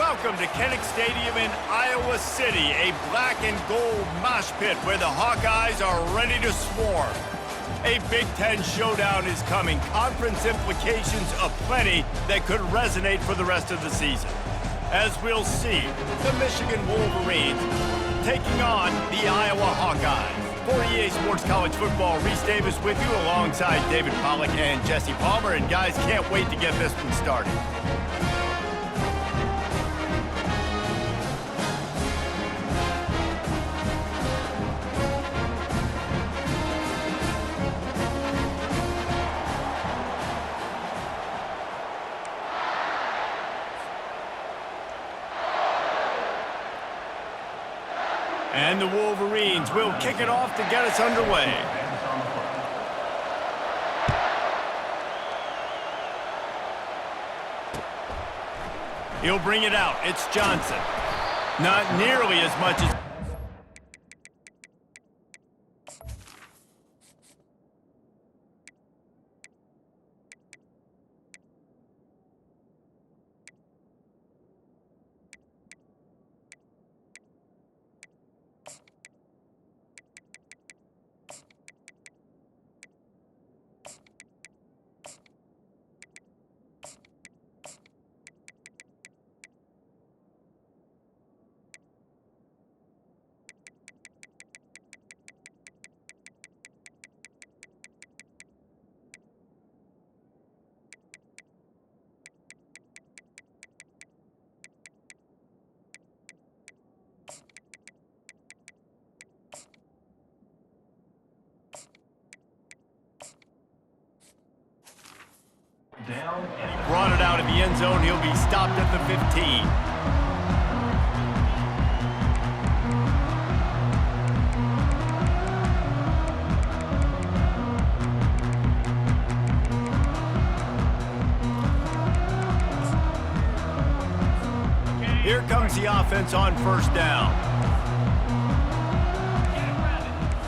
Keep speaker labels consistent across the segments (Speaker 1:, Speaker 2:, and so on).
Speaker 1: Welcome to Kinnick Stadium in Iowa City, a black and gold mosh pit where the Hawkeyes are ready to swarm. A Big Ten showdown is coming, conference implications aplenty that could resonate for the rest of the season. As we'll see, the Michigan Wolverines taking on the Iowa Hawkeyes. For EA Sports College Football, Reese Davis with you alongside David Pollack and Jesse Palmer. And guys, can't wait to get this one started. And the Wolverines will kick it off to get us underway. He'll bring it out. It's Johnson. Not nearly as much as...
Speaker 2: Down
Speaker 1: And he brought it out of the end zone. He'll be stopped at the 15. Here comes the offense on first down.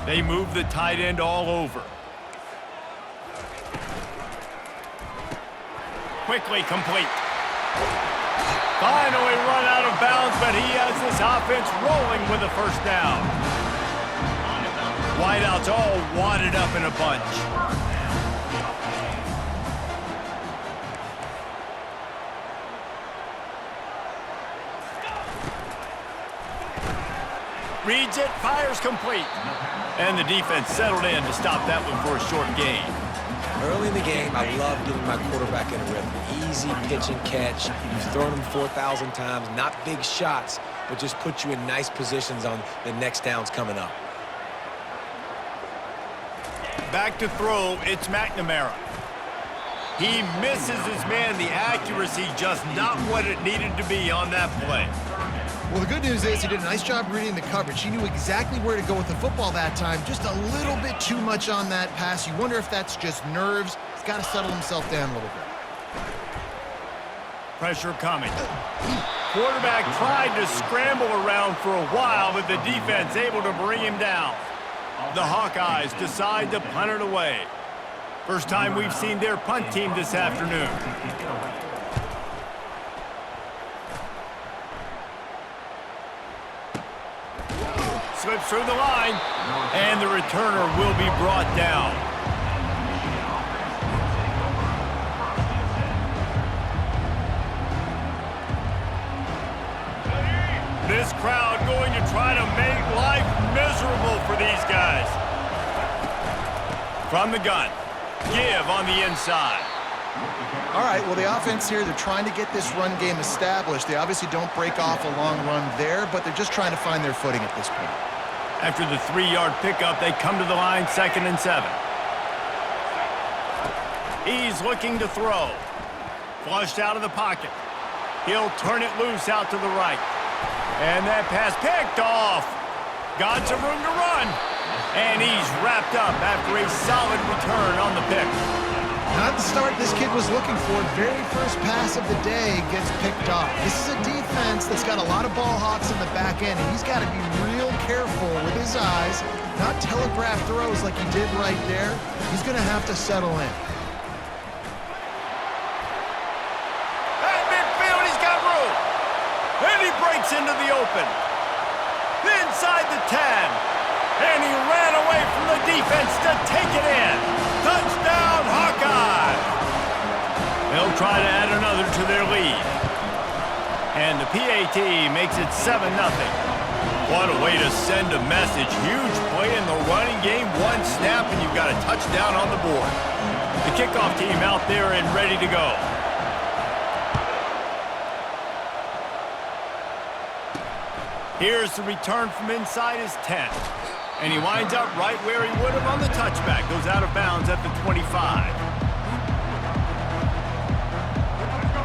Speaker 1: They move the tight end all over. Quickly complete. Finally run out of bounds, but he has this offense rolling with a first down. Wideouts all wadded up in a bunch. Reads it, fires complete. And the defense settled in to stop that one for a short gain.
Speaker 3: Early in the game, I love getting my quarterback in a rhythm. Easy pitch and catch. You've thrown him 4,000 times. Not big shots, but just put you in nice positions on the next downs coming up.
Speaker 1: Back to throw, it's McNamara. He misses his man. The accuracy just not what it needed to be on that play.
Speaker 4: Well, the good news is he did a nice job reading the coverage. He knew exactly where to go with the football that time. Just a little bit too much on that pass. You wonder if that's just nerves. He's got to settle himself down a little bit.
Speaker 1: Pressure coming. Quarterback tried to scramble around for a while, but the defense able to bring him down. The Hawkeyes decide to punt it away. First time we've seen their punt team this afternoon. Slips through the line, and the returner will be brought down. This crowd going to try to make life miserable for these guys. From the gun, give on the inside.
Speaker 4: All right, well, the offense here, they're trying to get this run game established. They obviously don't break off a long run there, but they're just trying to find their footing at this point.
Speaker 1: After the 3-yard pickup, they come to the line, 2nd and 7. He's looking to throw. Flushed out of the pocket. He'll turn it loose out to the right. And that pass picked off. Got some room to run. And he's wrapped up after a solid return on the pick.
Speaker 4: Not the start this kid was looking for. Very first pass of the day gets picked off. This is a defense that's got a lot of ball hawks in the back end, and he's got to be real careful with his eyes, not telegraph throws like he did right there. He's going to have to settle in.
Speaker 1: At midfield, he's got room. And he breaks into the open. Inside the 10. And he ran away from the defense to take it in. Touchdown, Hawkeyes! They'll try to add another to their lead. And the PAT makes it 7-0. What a way to send a message. Huge play in the running game. One snap, and you've got a touchdown on the board. The kickoff team out there and ready to go. Here's the return from inside his 10. And he winds up right where he would have on the touchback. Goes out of bounds at the 25.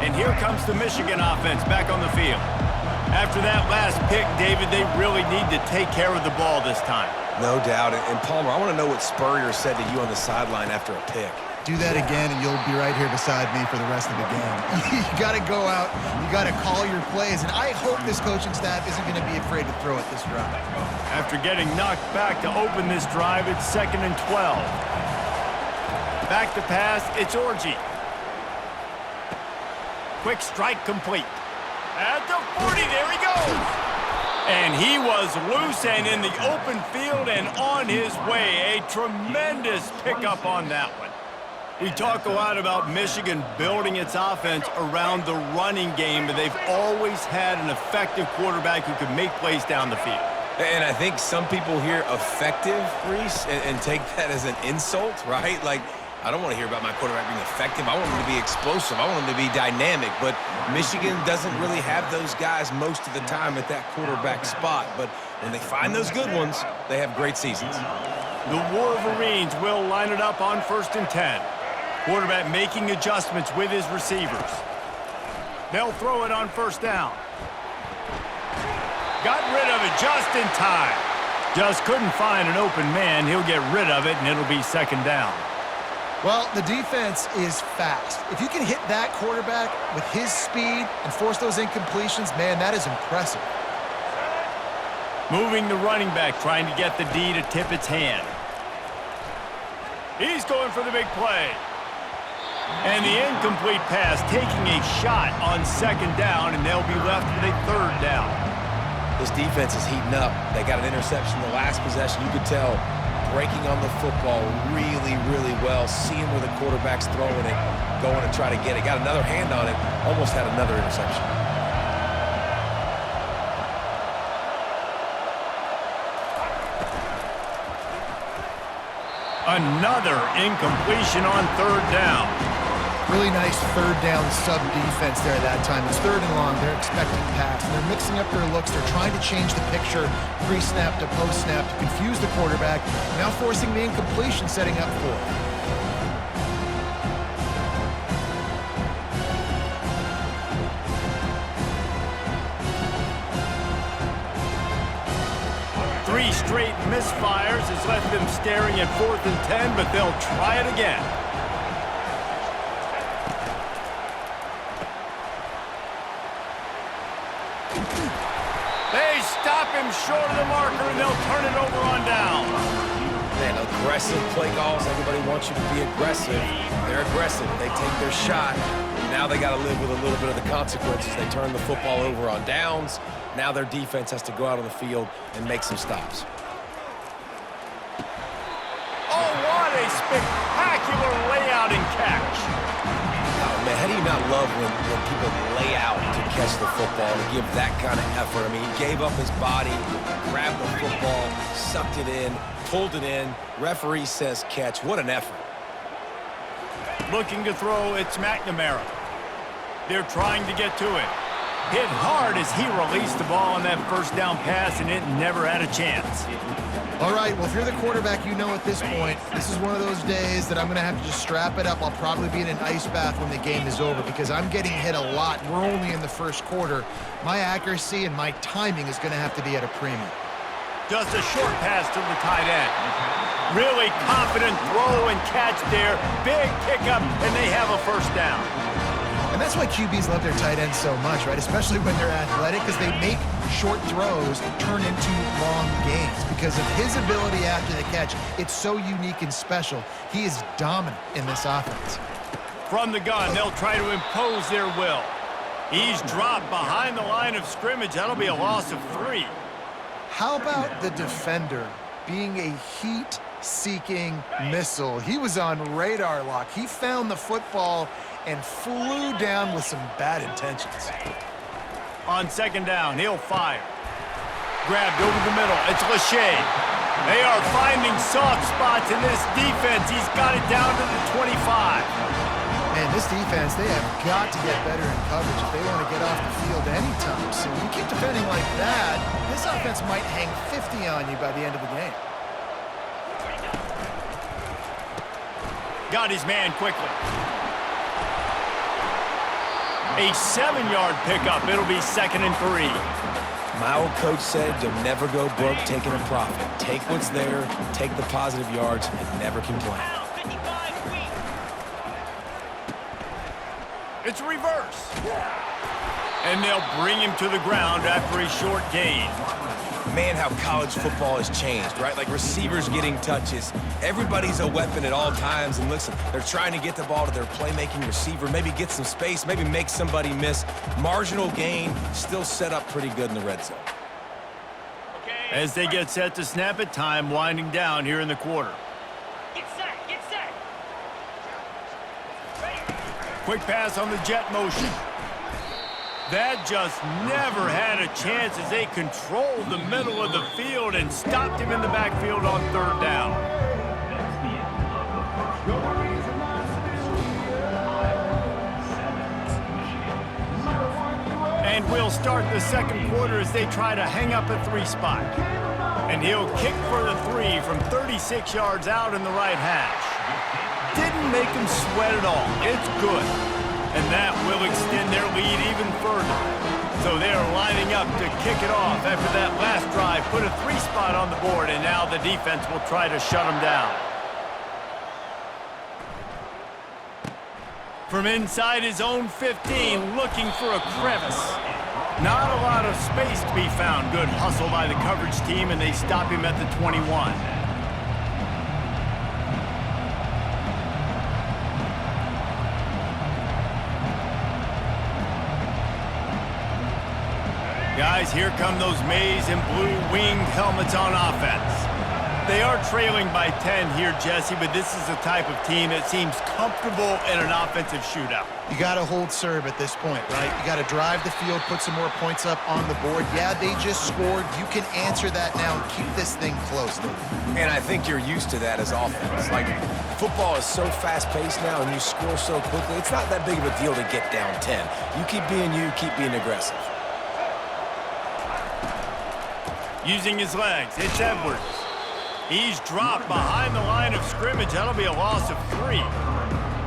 Speaker 1: And here comes the Michigan offense back on the field. After that last pick, David, they really need to take care of the ball this time.
Speaker 3: No doubt. And Palmer, I want to know what Spurrier said to you on the sideline after a pick.
Speaker 4: Do that again, and you'll be right here beside me for the rest of the game. You got to go out. You got to call your plays, and I hope this coaching staff isn't going to be afraid to throw it this drive.
Speaker 1: After getting knocked back to open this drive, it's 2nd and 12. Back to pass, it's Orji. Quick strike complete. At the 40, there he goes. And he was loose and in the open field and on his way. A tremendous pickup on that one. We talk a lot about Michigan building its offense around the running game, but they've always had an effective quarterback who can make plays down the field.
Speaker 3: And I think some people hear effective, Reese, and take that as an insult, right? Like, I don't want to hear about my quarterback being effective. I want him to be explosive. I want him to be dynamic. But Michigan doesn't really have those guys most of the time at that quarterback spot. But when they find those good ones, they have great seasons.
Speaker 1: The Wolverines will line it up on 1st and 10. Quarterback making adjustments with his receivers. They'll throw it on 1st down. Got rid of it just in time. Just couldn't find an open man. He'll get rid of it, and it'll be 2nd down.
Speaker 4: Well, the defense is fast. If you can hit that quarterback with his speed and force those incompletions, man, that is impressive.
Speaker 1: Moving the running back, trying to get the D to tip its hand. He's going for the big play. And the incomplete pass, taking a shot on 2nd down, and they'll be left with a 3rd down.
Speaker 3: This defense is heating up. They got an interception the last possession. You could tell breaking on the football really, really well, seeing where the quarterback's throwing it, going to try to get it. Got another hand on it, almost had another interception.
Speaker 1: Another incompletion on 3rd down.
Speaker 4: Really nice 3rd down sub-defense there that time. It's 3rd and long. They're expecting pass, and they're mixing up their looks. They're trying to change the picture pre-snap to post-snap to confuse the quarterback, now forcing the incompletion, setting up 4th.
Speaker 1: Three straight misfires has left them staring at 4th and 10, but they'll try it again. They stop him short of the marker, and they'll turn it over on down.
Speaker 3: Man, aggressive play calls. Everybody wants you to be aggressive. They're aggressive. They take their shot. Now they got to live with a little bit of the consequences. They turn the football over on downs. Now their defense has to go out on the field and make some stops.
Speaker 1: Oh, what a spectacular layout and catch.
Speaker 3: Oh, man, how do you not love when people lay out to catch the football, to give that kind of effort? I mean, he gave up his body, grabbed the football, sucked it in, pulled it in. Referee says catch. What an effort.
Speaker 1: Looking to throw, it's McNamara. They're trying to get to it. Hit hard as he released the ball on that 1st down pass, and it never had a chance.
Speaker 4: All right, well, if you're the quarterback, you know at this point, this is one of those days that I'm going to have to just strap it up. I'll probably be in an ice bath when the game is over because I'm getting hit a lot. We're only in the 1st quarter. My accuracy and my timing is going to have to be at a premium.
Speaker 1: Just a short pass to the tight end. Really confident throw and catch there. Big pickup, and they have a 1st down.
Speaker 4: And that's why QBs love their tight ends so much, right? Especially when they're athletic, because they make short throws turn into long gains. Because of his ability after the catch, it's so unique and special. He is dominant in this offense.
Speaker 1: From the gun, they'll try to impose their will. He's dropped behind the line of scrimmage. That'll be a loss of 3.
Speaker 4: How about the defender being a heat-seeking missile? He was on radar lock. He found the football and flew down with some bad intentions.
Speaker 1: On second down, he'll fire. Grabbed over the middle. It's Lachey. They are finding soft spots in this defense. He's got it down to the 25.
Speaker 4: Man, this defense, they have got to get better in coverage if they want to get off the field anytime soon. You keep defending like that, this offense might hang 50 on you by the end of the game.
Speaker 1: Got his man quickly. A 7-yard pickup. It'll be 2nd and 3.
Speaker 3: My old coach said you'll never go broke taking a profit. Take what's there, take the positive yards, and never complain.
Speaker 1: It's reverse. And they'll bring him to the ground after a short gain.
Speaker 3: Man, how college football has changed, right? Like receivers getting touches. Everybody's a weapon at all times. And listen, they're trying to get the ball to their playmaking receiver, maybe get some space, maybe make somebody miss. Marginal gain, still set up pretty good in the red zone.
Speaker 1: As they get set to snap it, time winding down here in the quarter.
Speaker 2: Get set, get set.
Speaker 1: Quick pass on the jet motion. That just never had a chance as they controlled the middle of the field and stopped him in the backfield on 3rd down. And we'll start the second quarter as they try to hang up a 3 spot. And he'll kick for the 3 from 36 yards out in the right hash. Didn't make him sweat at all. It's good. And that will extend their lead even further. So they're lining up to kick it off after that last drive. Put a 3 spot on the board, and now the defense will try to shut them down. From inside his own 15, looking for a crevice. Not a lot of space to be found. Good hustle by the coverage team, and they stop him at the 21. Guys, here come those maize and blue winged helmets on offense. They are trailing by 10 here, Jesse, but this is the type of team that seems comfortable in an offensive shootout.
Speaker 4: You got to hold serve at this point, right? You got to drive the field, put some more points up on the board. Yeah, they just scored. You can answer that now and keep this thing close.
Speaker 3: And I think you're used to that as offense. Like, football is so fast-paced now and you score so quickly, it's not that big of a deal to get down 10. You keep being you, keep being aggressive.
Speaker 1: Using his legs, it's Edwards. He's dropped behind the line of scrimmage. That'll be a loss of 3.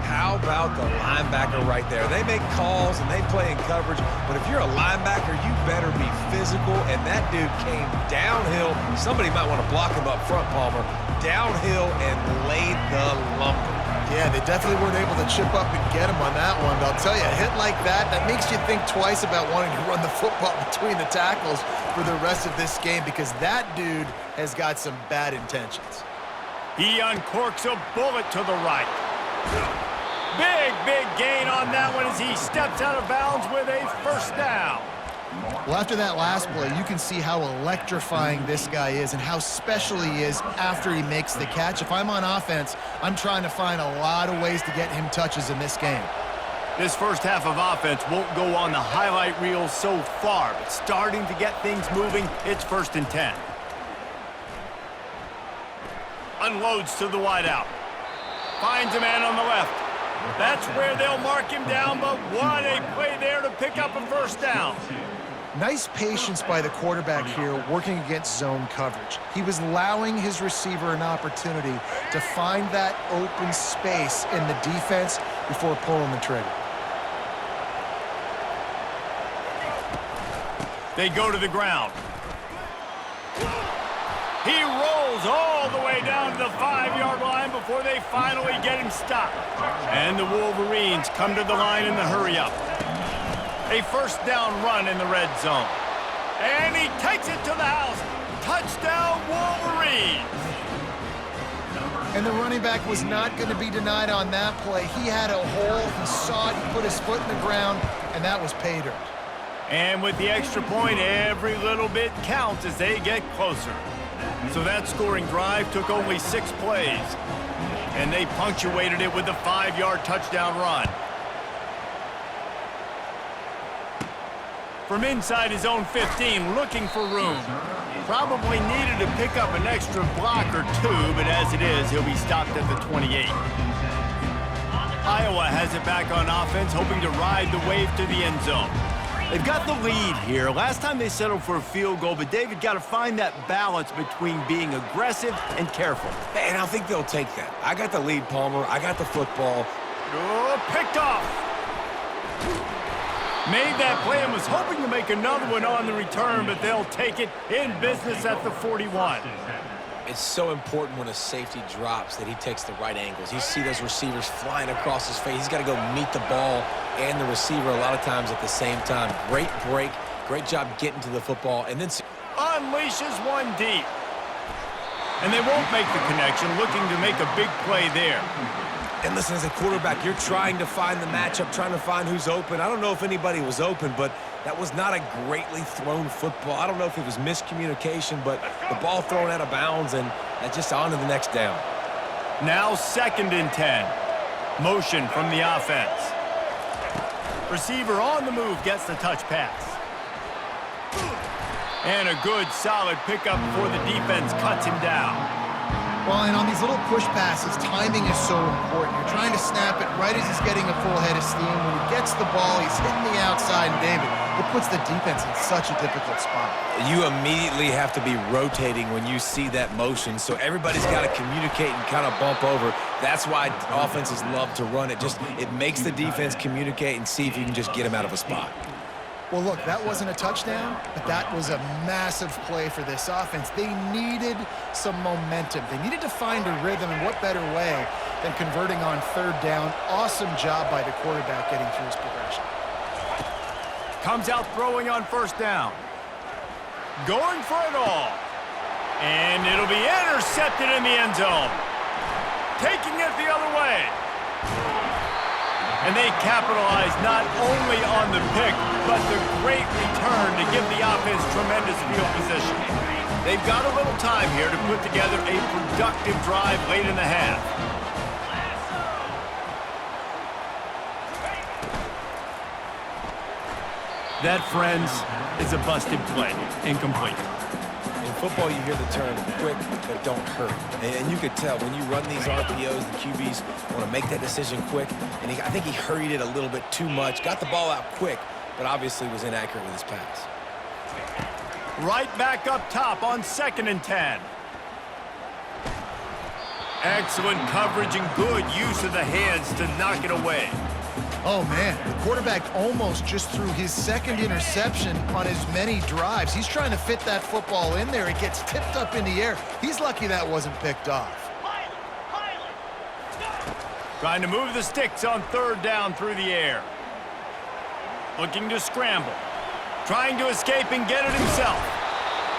Speaker 3: How about the linebacker right there? They make calls and they play in coverage, but if you're a linebacker, you better be physical, and that dude came downhill. Somebody might want to block him up front, Palmer. Downhill and laid the lumber.
Speaker 4: Yeah, they definitely weren't able to chip up and get him on that one. But I'll tell you, a hit like that, that makes you think twice about wanting to run the football between the tackles for the rest of this game, because that dude has got some bad intentions.
Speaker 1: He uncorks a bullet to the right. Big gain on that one as he steps out of bounds with a 1st down.
Speaker 4: Well, after that last play, you can see how electrifying this guy is and how special he is after he makes the catch. If I'm on offense, I'm trying to find a lot of ways to get him touches in this game.
Speaker 1: This first half of offense won't go on the highlight reel so far, but starting to get things moving, it's 1st and 10. Unloads to the wideout. Finds a man on the left. That's where they'll mark him down, but what a play there to pick up a 1st down.
Speaker 4: Nice patience by the quarterback here working against zone coverage. He was allowing his receiver an opportunity to find that open space in the defense before pulling the trigger.
Speaker 1: They go to the ground. He rolls all the way down to the 5-yard line before they finally get him stopped. And the Wolverines come to the line in the hurry-up. A 1st down run in the red zone. And he takes it to the house. Touchdown, Wolverines!
Speaker 4: And the running back was not going to be denied on that play. He had a hole, he saw it, he put his foot in the ground, and that was pay dirt.
Speaker 1: And with the extra point, every little bit counts as they get closer. So that scoring drive took only 6 plays, and they punctuated it with a 5-yard touchdown run. From inside his own 15, looking for room. Probably needed to pick up an extra block or 2, but as it is, he'll be stopped at the 28. Iowa has it back on offense, hoping to ride the wave to the end zone. They've got the lead here. Last time they settled for a field goal, but David got to find that balance between being aggressive and careful.
Speaker 3: And I think they'll take that. I got the lead, Palmer. I got the football.
Speaker 1: Oh, picked off. Made that play and was hoping to make another one on the return, but they'll take it in business at the 41.
Speaker 3: It's so important when a safety drops that he takes the right angles. You see those receivers flying across his face. He's got to go meet the ball and the receiver a lot of times at the same time. Great break. Great job getting to the football. And then
Speaker 1: unleashes one deep. And they won't make the connection, looking to make a big play there.
Speaker 3: And listen, as a quarterback, you're trying to find the matchup, trying to find who's open. I don't know if anybody was open, but that was not a greatly thrown football. I don't know if it was miscommunication, but the ball thrown out of bounds, and that's just on to the next down.
Speaker 1: Now 2nd and 10. Motion from the offense. Receiver on the move gets the touch pass. And a good, solid pickup before the defense cuts him down.
Speaker 4: Well, and on these little push passes, timing is so important. You're trying to snap it right as he's getting a full head of steam. When he gets the ball, he's hitting the outside, and David, it puts the defense in such a difficult spot.
Speaker 3: You immediately have to be rotating when you see that motion, so everybody's got to communicate and kind of bump over. That's why offenses love to run it. It makes the defense communicate and see if you can just get him out of a spot.
Speaker 4: Well, look, that wasn't a touchdown, but that was a massive play for this offense. They needed some momentum. They needed to find a rhythm, and what better way than converting on 3rd down. Awesome job by the quarterback getting through his progression.
Speaker 1: Comes out throwing on 1st down. Going for it all. And it'll be intercepted in the end zone. Taking it the other way. And they capitalize not only on the pick, but the great return to give the offense tremendous field position. They've got a little time here to put together a productive drive late in the half. That, friends, is a busted play. Incomplete.
Speaker 3: In football, you hear the term quick, but don't hurt. And you could tell when you run these RPOs, the QBs want to make that decision quick. And I think he hurried it a little bit too much. Got the ball out quick, but obviously was inaccurate with his pass.
Speaker 1: Right back up top on 2nd and 10. Excellent coverage and good use of the hands to knock it away.
Speaker 4: Oh, man, the quarterback almost just threw his 2nd interception on as many drives. He's trying to fit that football in there. It gets tipped up in the air. He's lucky that wasn't picked off.
Speaker 1: Trying to move the sticks on 3rd down through the air. Looking to scramble. Trying to escape and get it himself.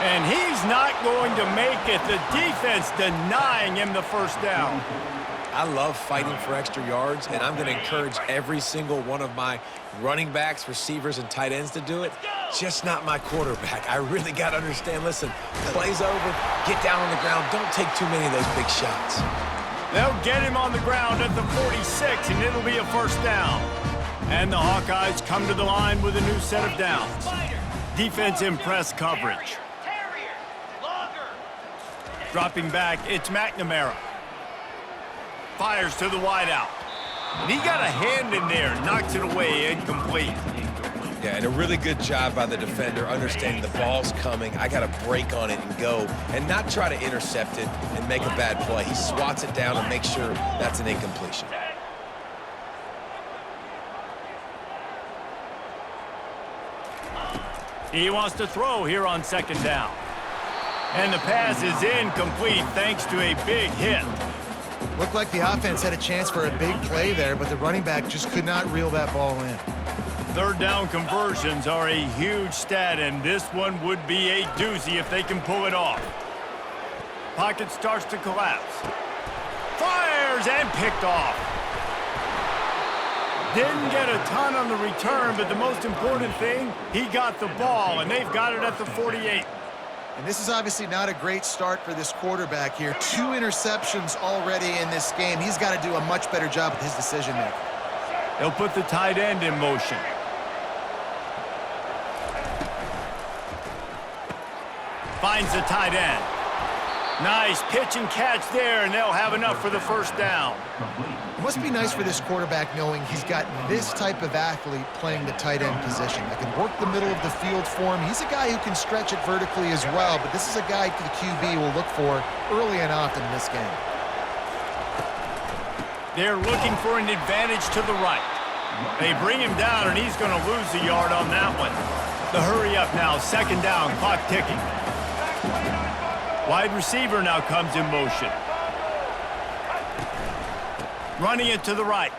Speaker 1: And he's not going to make it. The defense denying him the 1st down.
Speaker 3: I love fighting for extra yards, and I'm going to encourage every single one of my running backs, receivers, and tight ends to do it. Just not my quarterback. I really got to understand, listen, play's over, get down on the ground. Don't take too many of those big shots.
Speaker 1: They'll get him on the ground at the 46, and it'll be a 1st down. And the Hawkeyes come to the line with a new set of downs. Defense in press coverage. Dropping back, it's McNamara. Fires to the wideout. And he got a hand in there, knocks it away, incomplete.
Speaker 3: Yeah, and a really good job by the defender, understanding the ball's coming. I got to break on it and go, and not try to intercept it and make a bad play. He swats it down and makes sure that's an incompletion.
Speaker 1: He wants to throw here on 2nd down. And the pass is incomplete thanks to a big hit.
Speaker 4: Looked like the offense had a chance for a big play there, but the running back just could not reel that ball in.
Speaker 1: 3rd down conversions are a huge stat, and this one would be a doozy if they can pull it off. Pocket starts to collapse. Fires and picked off. Didn't get a ton on the return, but the most important thing, he got the ball, and they've got it at the 48.
Speaker 4: And this is obviously not a great start for this quarterback here. 2 interceptions already in this game. He's got to do a much better job with his decision-making.
Speaker 1: They'll put the tight end in motion. Finds the tight end. Nice pitch and catch there, and they'll have enough for the first down.
Speaker 4: It must be nice for this quarterback knowing he's got this type of athlete playing the tight end position that can work the middle of the field for him. He's a guy who can stretch it vertically as well, but this is a guy the QB will look for early and often in this game.
Speaker 1: They're looking for an advantage to the right. They bring him down, and he's going to lose a yard on that one. The hurry up now, second down, clock ticking. Wide receiver now comes in motion. Running it to the right.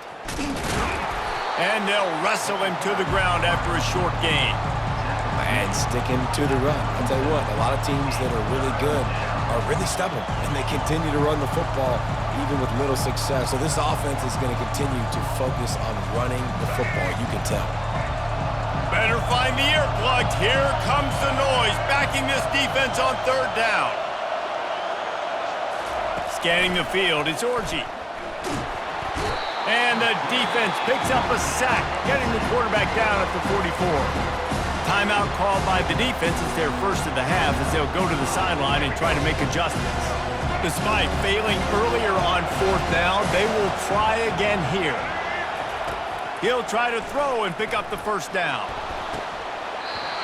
Speaker 1: And they'll wrestle him to the ground after a short gain.
Speaker 3: And sticking to the run. I'll tell you what, a lot of teams that are really good are really stubborn, and they continue to run the football even with little success. So this offense is going to continue to focus on running the football, you can tell.
Speaker 1: Better find the earplugs. Here comes the noise, backing this defense on third down. Scanning the field, it's Orji. And the defense picks up a sack, getting the quarterback down at the 44. Timeout called by the defense is their first of the half as they'll go to the sideline and try to make adjustments. Despite failing earlier on fourth down, they will try again here. He'll try to throw and pick up the first down.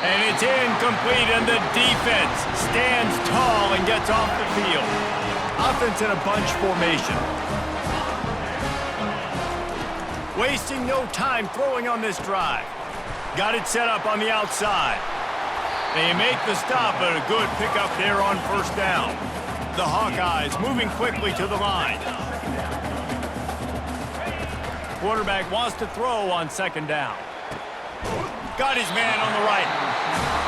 Speaker 1: And it's incomplete, and the defense stands tall and gets off the field. Offense in a bunch formation. Wasting no time throwing on this drive. Got it set up on the outside. They make the stop, but a good pickup there on first down. The Hawkeyes moving quickly to the line. Quarterback wants to throw on second down. Got his man on the right.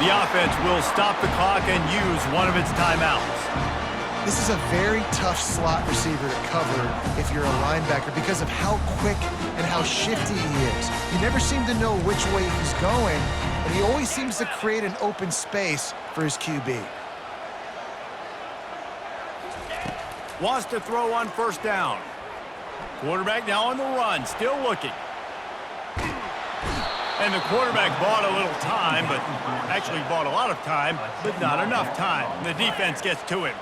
Speaker 1: The offense will stop the clock and use one of its timeouts.
Speaker 4: This is a very tough slot receiver to cover if you're a linebacker because of how quick and how shifty he is. You never seem to know which way he's going, and he always seems to create an open space for his QB.
Speaker 1: Wants to throw on first down. Quarterback now on the run, still looking. And the quarterback bought a little time, but actually bought a lot of time, but not enough time. The defense gets to him.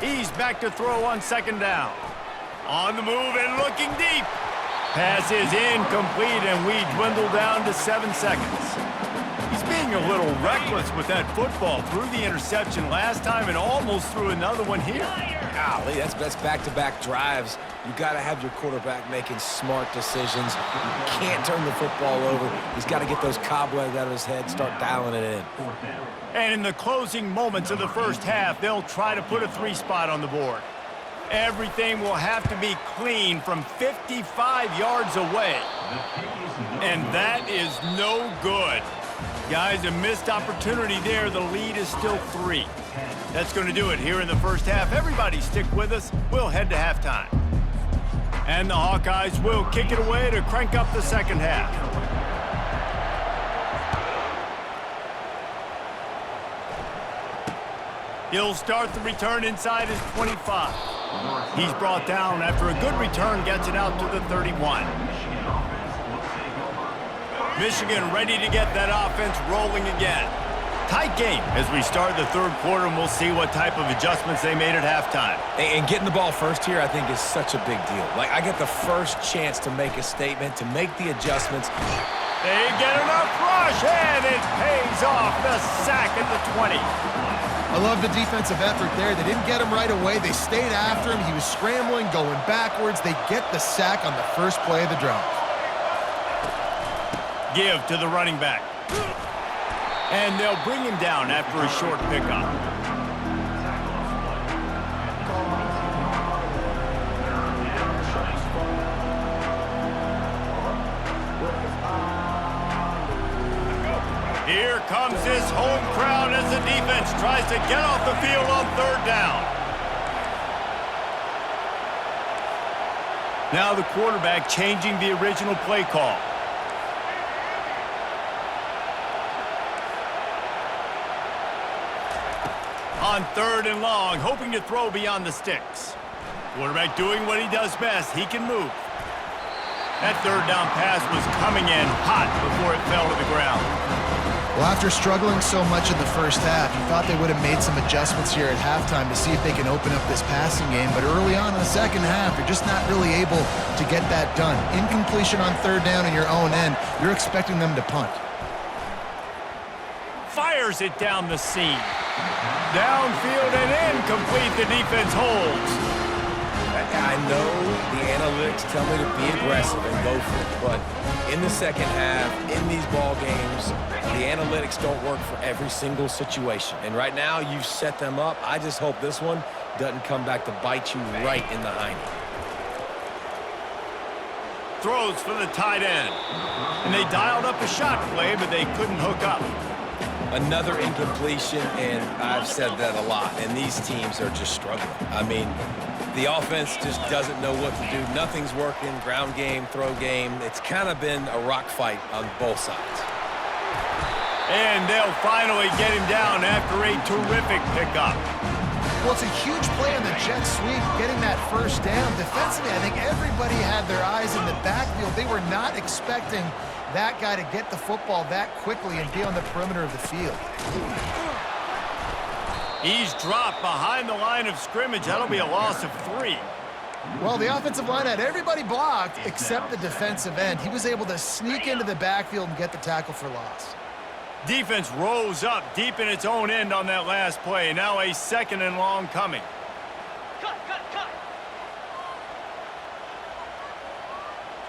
Speaker 1: He's back to throw on second down. On the move and looking deep. Pass is incomplete, and we dwindle down to 7 seconds. He's being a little reckless with that football. Threw the interception last time and almost threw another one here.
Speaker 3: Golly, that's back-to-back drives. You got to have your quarterback making smart decisions. You can't turn the football over. He's got to get those cobwebs out of his head, start dialing it in.
Speaker 1: And in the closing moments of the first half, they'll try to put a 3-spot on the board. Everything will have to be clean from 55 yards away. And that is no good. Guys, a missed opportunity there. The lead is still 3. That's going to do it here in the first half. Everybody stick with us. We'll head to halftime. And the Hawkeyes will kick it away to crank up the second half. He'll start the return inside his 25. He's brought down after a good return, gets it out to the 31. Michigan ready to get that offense rolling again. Tight game as we start the third quarter, and we'll see what type of adjustments they made at halftime.
Speaker 3: And getting the ball first here, I think, is such a big deal. Like, I get the first chance to make a statement, to make the adjustments.
Speaker 1: They get enough rush, and it pays off. The sack at the 20.
Speaker 4: I love the defensive effort there. They didn't get him right away. They stayed after him. He was scrambling, going backwards. They get the sack on the first play of the drive.
Speaker 1: Give to the running back. And they'll bring him down after a short pickup. Here comes this home crowd as the defense tries to get off the field on third down. Now the quarterback changing the original play call. On third and long, hoping to throw beyond the sticks. Quarterback doing what he does best. He can move. That third down pass was coming in hot before it fell to the ground.
Speaker 4: Well, after struggling so much in the first half, you thought they would have made some adjustments here at halftime to see if they can open up this passing game. But early on in the second half, you're just not really able to get that done. Incompletion on third down in your own end, you're expecting them to punt.
Speaker 1: Fires it down the seam. Downfield and incomplete. The defense holds.
Speaker 3: I know the analytics tell me to be aggressive and go for it, but in the second half, in these ball games, the analytics don't work for every single situation. And right now, you've set them up. I just hope this one doesn't come back to bite you right in the hiney.
Speaker 1: Throws for the tight end. And they dialed up a shot play, but they couldn't hook up.
Speaker 3: Another incompletion, and I've said that a lot, and these teams are just struggling. I mean, the offense just doesn't know what to do. Nothing's working. Ground game, throw game. It's kind of been a rock fight on both sides.
Speaker 1: And they'll finally get him down after a terrific pickup.
Speaker 4: Well, it's a huge play on the jet sweep, getting that first down. Defensively, I think everybody had their eyes in the backfield. They were not expecting that guy to get the football that quickly and be on the perimeter of the field.
Speaker 1: He's dropped behind the line of scrimmage. That'll be a loss of 3.
Speaker 4: Well, the offensive line had everybody blocked except the defensive end. He was able to sneak into the backfield and get the tackle for loss.
Speaker 1: Defense rose up deep in its own end on that last play. Now a second and long coming.
Speaker 2: Cut, cut, cut.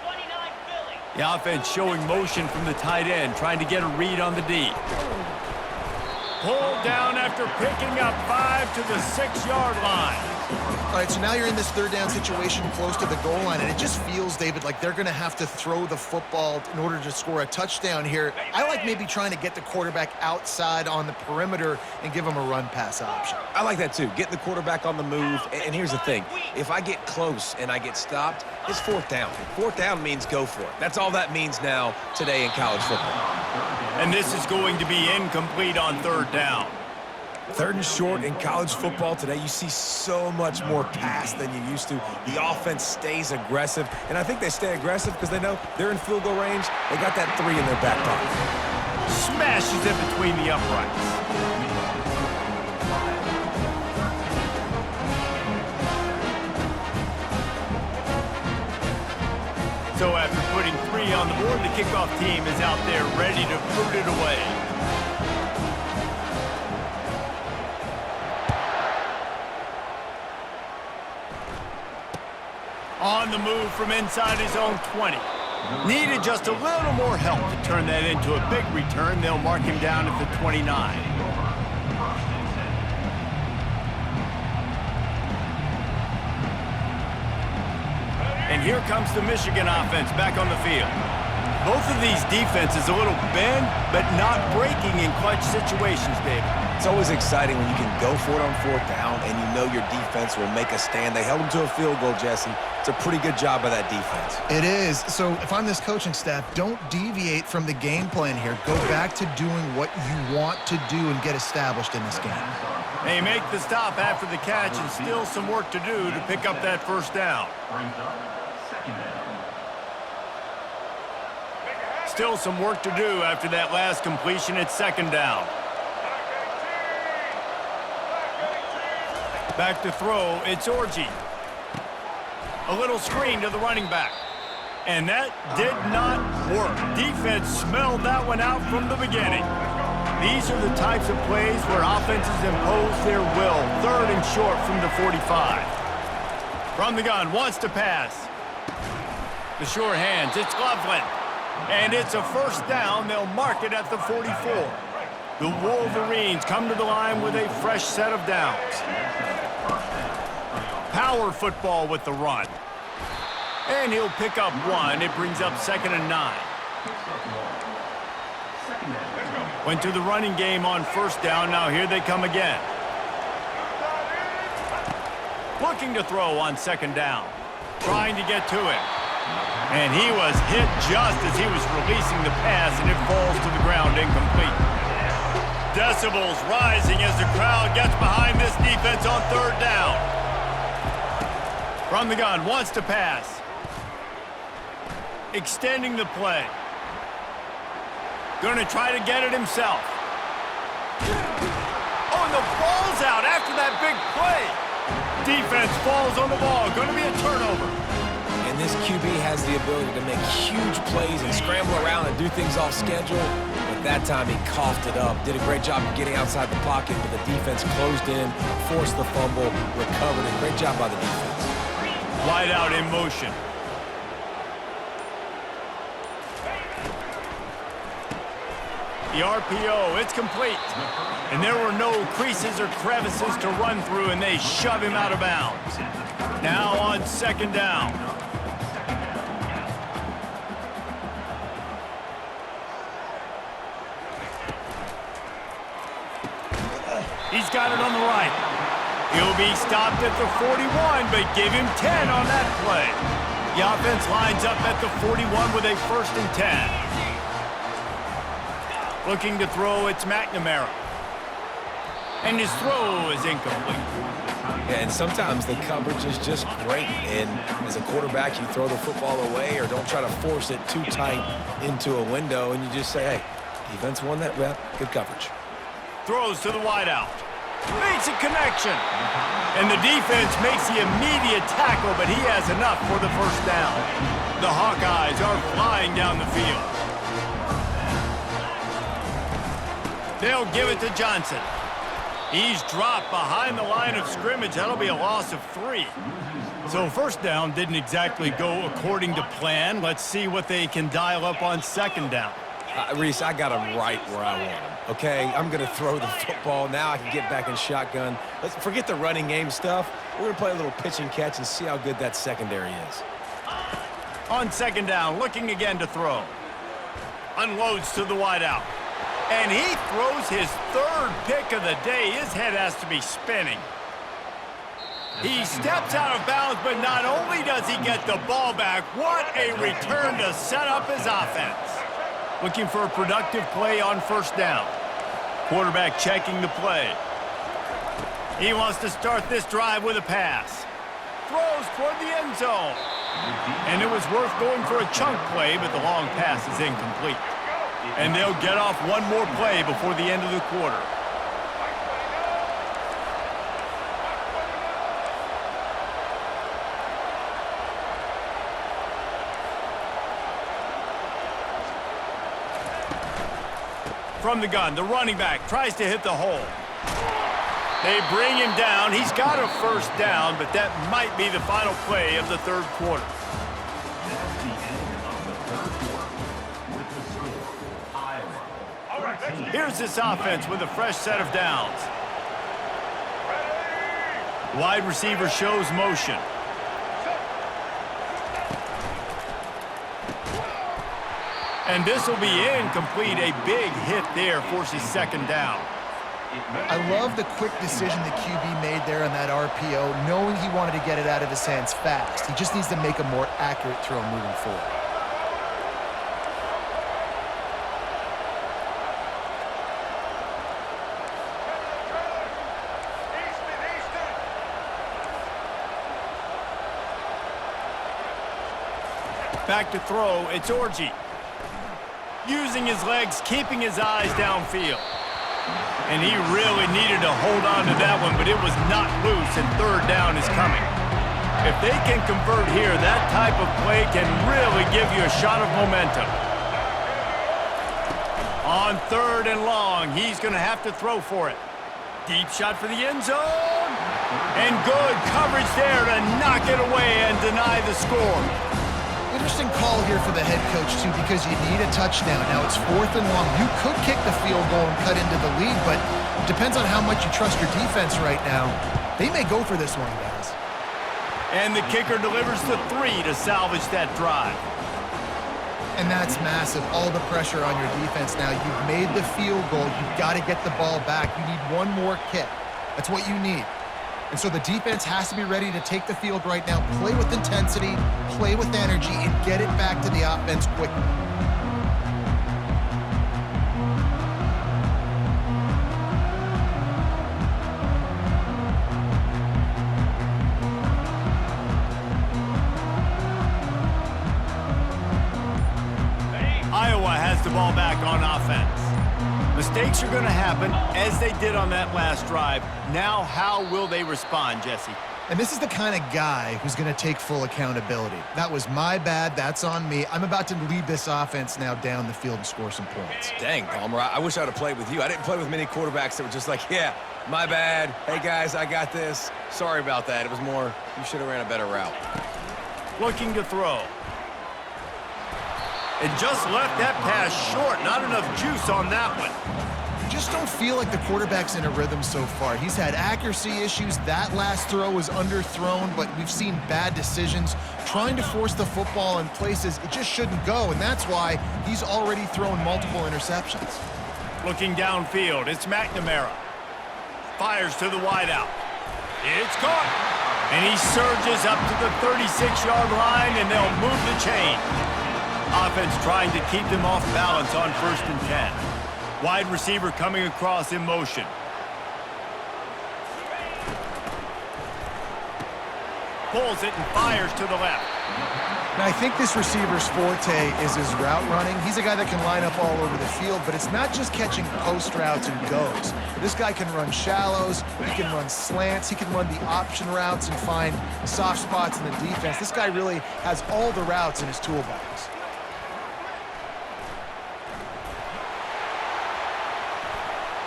Speaker 2: 29 Philly.
Speaker 1: The offense showing motion from the tight end, trying to get a read on the D. Pulled down after picking up 5 to the 6-yard line.
Speaker 4: All right, so now you're in this third down situation close to the goal line, and it just feels, David, like they're going to have to throw the football in order to score a touchdown here. I like maybe trying to get the quarterback outside on the perimeter and give him a run-pass option.
Speaker 3: I like that too, getting the quarterback on the move. And here's the thing, if I get close and I get stopped, it's fourth down. Fourth down means go for it. That's all that means now today in college football.
Speaker 1: And this is going to be incomplete on third down.
Speaker 3: Third and short in college football today, you see so much more pass than you used to. The offense stays aggressive, and I think they stay aggressive because they know they're in field goal range. They got that 3 in their back pocket.
Speaker 1: Smashes it between the uprights. So after putting 3 on the board, the kickoff team is out there ready to boot it away. On the move from inside his own 20. Needed just a little more help to turn that into a big return. They'll mark him down at the 29. And here comes the Michigan offense back on the field. Both of these defenses a little bend, but not breaking in clutch situations, David.
Speaker 3: It's always exciting when you can go for it on fourth down and you know your defense will make a stand. They held them to a field goal, Jesse. It's a pretty good job by that defense.
Speaker 4: It is. So if I'm this coaching staff, don't deviate from the game plan here. Go back to doing what you want to do and get established in this game.
Speaker 1: They make the stop after the catch and still some work to do to pick up that first down. Still some work to do after that last completion at second down. Back to throw, it's Orji. A little screen to the running back. And that did not work. Defense smelled that one out from the beginning. These are the types of plays where offenses impose their will. Third and short from the 45. From the gun, wants to pass. The sure hands, it's Loveland. And it's a first down. They'll mark it at the 44. The Wolverines come to the line with a fresh set of downs. Power football with the run. And he'll pick up 1. It brings up 2nd and 9. Went to the running game on first down. Now here they come again. Looking to throw on second down. Trying to get to him. And he was hit just as he was releasing the pass, and it falls to the ground incomplete. Decibels rising as the crowd gets behind this defense on third down. From the gun, wants to pass. Extending the play. Going to try to get it himself. Oh, and the ball's out after that big play. Defense falls on the ball. Going to be a turnover.
Speaker 3: And this QB has the ability to make huge plays and scramble around and do things off schedule. But that time he coughed it up. Did a great job of getting outside the pocket, but the defense closed in, forced the fumble, recovered it. Great job by the defense.
Speaker 1: Wide out in motion. The RPO, it's complete. And there were no creases or crevices to run through, and they shove him out of bounds. Now on second down. He's got it on the right. He'll be stopped at the 41, but give him 10 on that play. The offense lines up at the 41 with a 1st and 10. Looking to throw, it's McNamara. And his throw is incomplete.
Speaker 3: Yeah, and sometimes the coverage is just great. And as a quarterback, you throw the football away or don't try to force it too tight into a window, and you just say, hey, defense won that rep, good coverage.
Speaker 1: Throws to the wideout. Makes a connection. And the defense makes the immediate tackle, but he has enough for the 1st down. The Hawkeyes are flying down the field. They'll give it to Johnson. He's dropped behind the line of scrimmage. That'll be a loss of 3. So 1st down didn't exactly go according to plan. Let's see what they can dial up on 2nd down.
Speaker 3: Reese, I got him right where I want him. Okay, I'm going to throw the football. Now I can get back in shotgun. Let's forget the running game stuff. We're going to play a little pitch and catch and see how good that secondary is.
Speaker 1: On 2nd down, looking again to throw. Unloads to the wideout. And he throws his 3rd pick of the day. His head has to be spinning. He steps out of bounds, but not only does he get the ball back, what a return to set up his offense. Looking for a productive play on 1st down. Quarterback checking the play. He wants to start this drive with a pass. Throws toward the end zone. And it was worth going for a chunk play, but the long pass is incomplete. And they'll get off one more play before the end of the quarter. From the gun, the running back tries to hit the hole. They bring him down. He's got a 1st down, but that might be the final play of the 3rd quarter. Here's this offense with a fresh set of downs. Wide receiver shows motion. And this will be incomplete. A big hit there forces 2nd down.
Speaker 4: I love the quick decision the QB made there on that RPO, knowing he wanted to get it out of his hands fast. He just needs to make a more accurate throw moving forward.
Speaker 1: Back to throw, it's Orji. Using his legs, keeping his eyes downfield. And he really needed to hold on to that one, but it was not loose, and 3rd down is coming. If they can convert here, that type of play can really give you a shot of momentum. On 3rd and long, he's going to have to throw for it. Deep shot for the end zone. And good coverage there to knock it away and deny the score.
Speaker 4: Interesting call here for the head coach, too, because you need a touchdown. Now it's 4th and long. You could kick the field goal and cut into the lead, but it depends on how much you trust your defense right now. They may go for this one, guys.
Speaker 1: And the kicker delivers the 3 to salvage that drive.
Speaker 4: And that's massive. All the pressure on your defense now. You've made the field goal. You've got to get the ball back. You need one more kick. That's what you need. And so the defense has to be ready to take the field right now, play with intensity, play with energy, and get it back to the offense quickly.
Speaker 1: Iowa has the ball back on offense. Mistakes are going to happen, as they did on that last drive. Now, how will they respond, Jesse?
Speaker 4: And this is the kind of guy who's going to take full accountability. That was my bad. That's on me. I'm about to lead this offense now down the field and score some points.
Speaker 3: Dang, Palmer, I wish I'd have played with you. I didn't play with many quarterbacks that were just like, yeah, my bad. Hey, guys, I got this. Sorry about that. It was more, you should have ran a better route.
Speaker 1: Looking to throw. And just left that pass short. Not enough juice on that one.
Speaker 4: Just don't feel like the quarterback's in a rhythm so far. He's had accuracy issues. That last throw was underthrown, but we've seen bad decisions. Trying to force the football in places it just shouldn't go, and that's why he's already thrown multiple interceptions.
Speaker 1: Looking downfield, it's McNamara. Fires to the wideout. It's caught. And he surges up to the 36-yard line, and they'll move the chain. Offense trying to keep them off balance on 1st and 10. Wide receiver coming across in motion. Pulls it and fires to the left.
Speaker 4: Now, I think this receiver's forte is his route running. He's a guy that can line up all over the field, but it's not just catching post routes and goes. This guy can run shallows, he can run slants, he can run the option routes and find soft spots in the defense. This guy really has all the routes in his toolbox.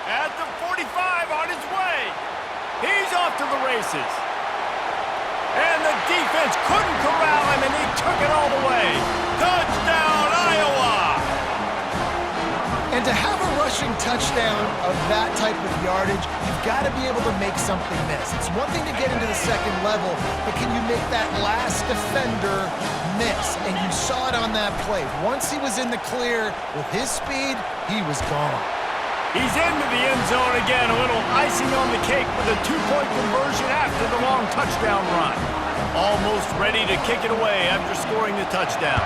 Speaker 1: At the 45 on his way. He's off to the races. And the defense couldn't corral him, and he took it all the way. Touchdown, Iowa!
Speaker 4: And to have a rushing touchdown of that type of yardage, you've got to be able to make something miss. It's one thing to get into the second level, but can you make that last defender miss? And you saw it on that play. Once he was in the clear with his speed, he was gone.
Speaker 1: He's into the end zone again. A little icing on the cake with a 2-point conversion after the long touchdown run. Almost ready to kick it away after scoring the touchdown.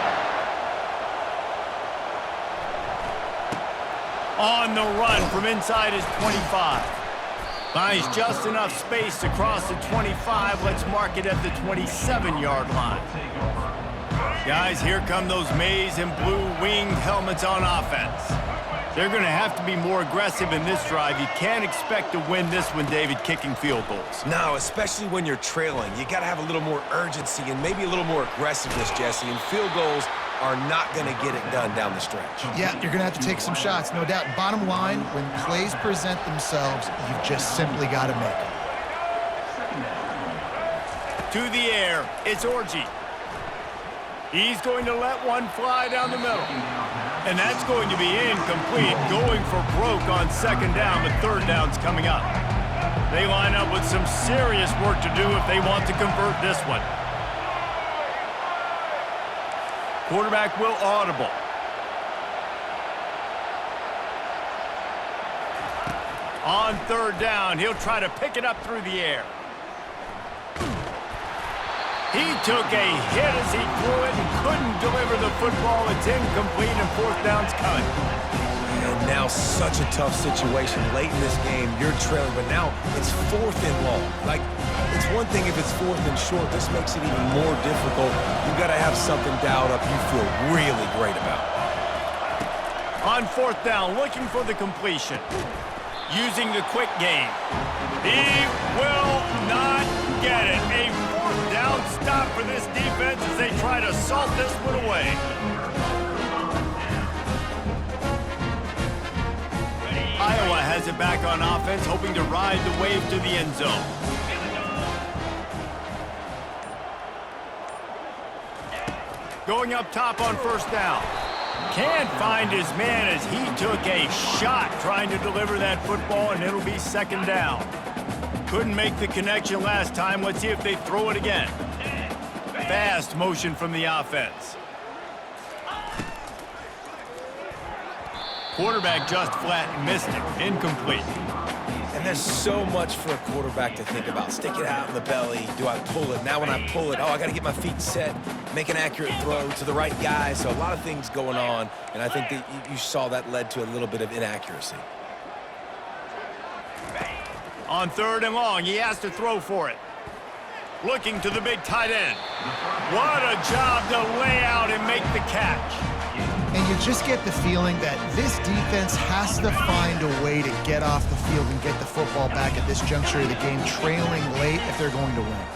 Speaker 1: On the run from inside his 25. Finds just enough space to cross the 25. Let's mark it at the 27-yard line. Guys, here come those maize and blue winged helmets on offense. They're going to have to be more aggressive in this drive. You can't expect to win this one, David, kicking field goals.
Speaker 3: No, especially when you're trailing. You got to have a little more urgency and maybe a little more aggressiveness, Jesse. And field goals are not going to get it done down the stretch.
Speaker 4: Yeah, you're going to have to take some shots, no doubt. Bottom line, when plays present themselves, you've just simply got to make them.
Speaker 1: To the air, it's Orji. He's going to let one fly down the middle. And that's going to be incomplete, going for broke on 2nd down, but 3rd down's coming up. They line up with some serious work to do if they want to convert this one. Quarterback will audible. On 3rd down, he'll try to pick it up through the air. He took a hit as he threw it and couldn't deliver the football. It's incomplete and 4th down's coming.
Speaker 3: And now such a tough situation. Late in this game, you're trailing, but now it's 4th and long. Like, it's one thing if it's 4th and short. This makes it even more difficult. You've got to have something dialed up you feel really great about.
Speaker 1: On 4th down, looking for the completion. Using the quick game. He will not get it. A 4th down stop for this defense as they try to salt this one away. Iowa has it back on offense, hoping to ride the wave to the end zone. Going up top on 1st down. Can't find his man as he took a shot trying to deliver that football, and it'll be 2nd down. Couldn't make the connection last time. Let's see if they throw it again. Fast motion from the offense. quarterback just flat missed it. Incomplete.
Speaker 3: And there's so much for a quarterback to think about. Stick it out in the belly. Do I pull it? Now when I pull it, oh, I got to get my feet set, make an accurate throw to the right guy. So a lot of things going on, and I think that you saw that led to a little bit of inaccuracy.
Speaker 1: On 3rd and long, he has to throw for it. Looking to the big tight end. What a job to lay out and make the catch.
Speaker 4: And you just get the feeling that this defense has to find a way to get off the field and get the football back at this juncture of the game, trailing late if they're going to win.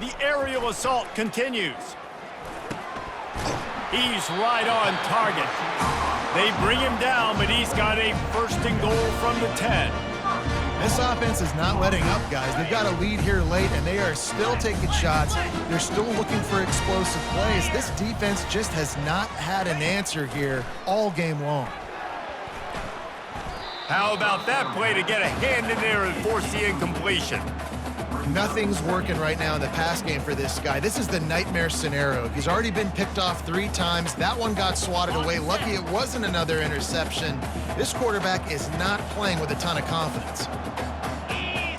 Speaker 1: The aerial assault continues. He's right on target. They bring him down, but he's got a 1st and goal from the 10.
Speaker 4: This offense is not letting up, guys. They've got a lead here late, and they are still taking shots. They're still looking for explosive plays. This defense just has not had an answer here all game long.
Speaker 1: How about that play to get a hand in there and force the incompletion?
Speaker 4: Nothing's working right now in the pass game for this guy. This is the nightmare scenario. He's already been picked off 3 times. That one got swatted away. Lucky it wasn't another interception. This quarterback is not playing with a ton of confidence.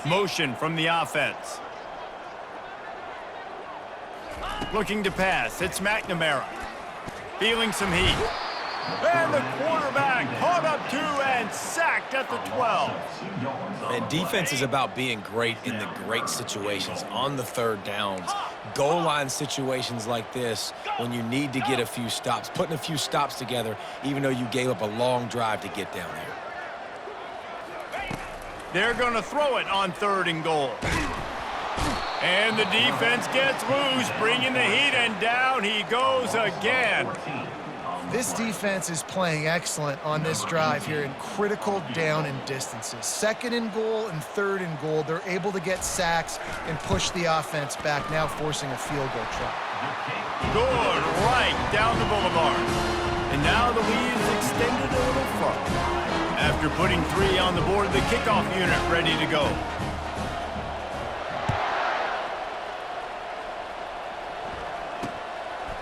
Speaker 1: Motion from the offense. Looking to pass. It's McNamara. Feeling some heat. And the quarterback caught up 2 and sacked at the 12.
Speaker 3: And defense is about being great in the great situations, on the 3rd downs, goal line situations like this when you need to get a few stops, putting a few stops together even though you gave up a long drive to get down here.
Speaker 1: They're going to throw it on 3rd and goal. And the defense gets loose, bringing the heat, and down he goes again.
Speaker 4: This defense is playing excellent on this drive here in critical down and distances. 2nd and goal and 3rd and goal. They're able to get sacks and push the offense back, now forcing a field goal try.
Speaker 1: Good right down the boulevard. And now the lead is extended a little further. After putting 3 on the board, the kickoff unit ready to go.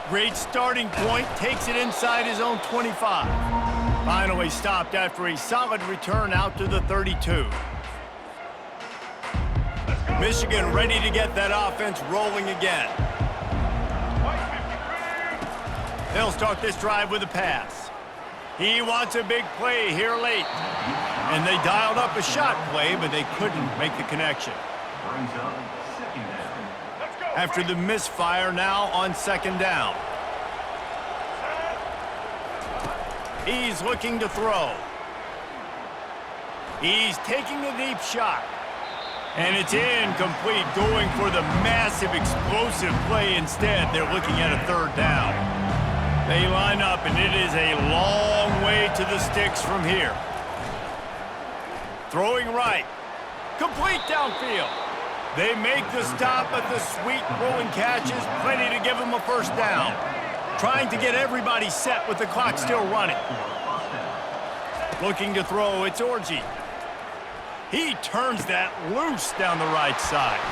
Speaker 1: Great starting point, takes it inside his own 25. Finally stopped after a solid return out to the 32. Michigan ready to get that offense rolling again. They'll start this drive with a pass. He wants a big play here late. And they dialed up a shot play, but they couldn't make the connection. After the misfire, now on 2nd down. He's looking to throw. He's taking a deep shot. And it's incomplete, going for the massive explosive play instead. They're looking at a 3rd down. They line up, and it is a long way to the sticks from here. Throwing right. Complete downfield. They make the stop, but the sweet rolling catch is plenty to give them a 1st down. Trying to get everybody set with the clock still running. Looking to throw, it's Orji. He turns that loose down the right side.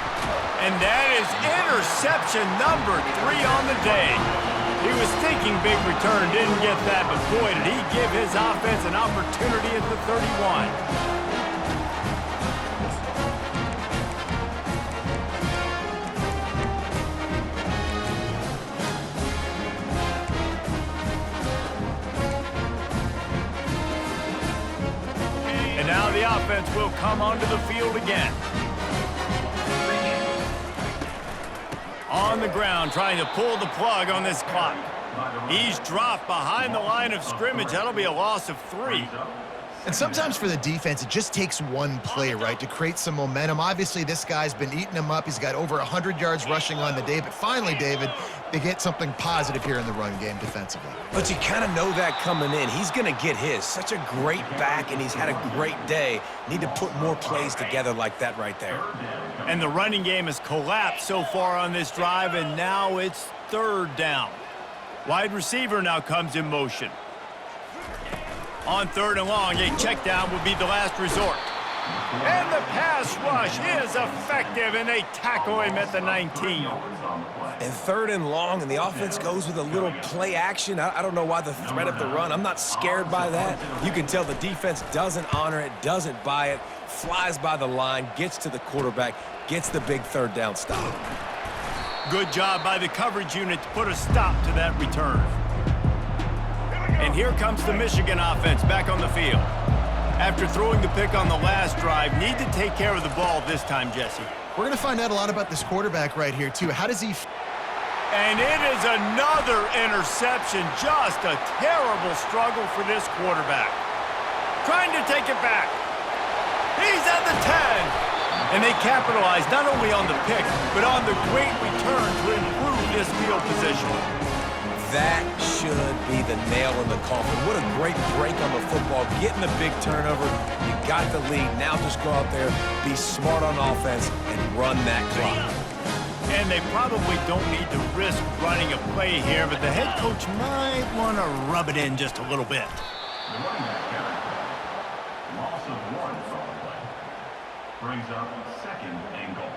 Speaker 1: And that is interception number 3 on the day. He was thinking big return, didn't get that, but boy, did he give his offense an opportunity at the 31. And now the offense will come onto the field again. On the ground, trying to pull the plug on this clock. He's dropped behind the line of scrimmage. That'll be a loss of 3.
Speaker 4: And sometimes for the defense, it just takes one play, right, to create some momentum. Obviously, this guy's been eating them up. He's got over 100 yards rushing on the day. But finally, David, they get something positive here in the run game defensively.
Speaker 3: But you kind of know that coming in. He's going to get his. Such a great back, and he's had a great day. Need to put more plays together like that right there.
Speaker 1: And the running game has collapsed so far on this drive, and now it's 3rd down. Wide receiver now comes in motion. On 3rd and long, a check down will be the last resort. And the pass rush is effective, and they tackle him at the 19.
Speaker 3: And 3rd and long, and the offense goes with a little play action. I don't know why the threat of the run. I'm not scared by that. You can tell the defense doesn't honor it, doesn't buy it, flies by the line, gets to the quarterback, gets the big 3rd down stop.
Speaker 1: Good job by the coverage unit to put a stop to that return. And here comes the Michigan offense back on the field. After throwing the pick on the last drive, need to take care of the ball this time, Jesse.
Speaker 4: We're going to find out a lot about this quarterback right here, too. How does he...
Speaker 1: And it is another interception. Just a terrible struggle for this quarterback. Trying to take it back. He's at the 10. And they capitalize not only on the pick, but on the great return to improve this field position.
Speaker 3: That should be the nail in the coffin. What a great break on the football. Getting the big turnover. You got the lead. Now just go out there, be smart on offense, and run that clock.
Speaker 1: And they probably don't need to risk running a play here, but the head coach might want to rub it in just a little bit.
Speaker 5: The running back carry. Loss of 1 on the play. Brings up 2nd and goal.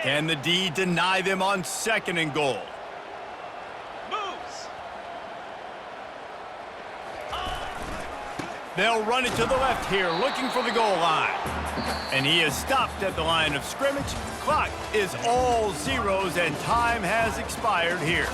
Speaker 1: Can the D deny them on 2nd and goal? They'll run it to the left here, looking for the goal line. And he is stopped at the line of scrimmage. Clock is all zeros, and time has expired here.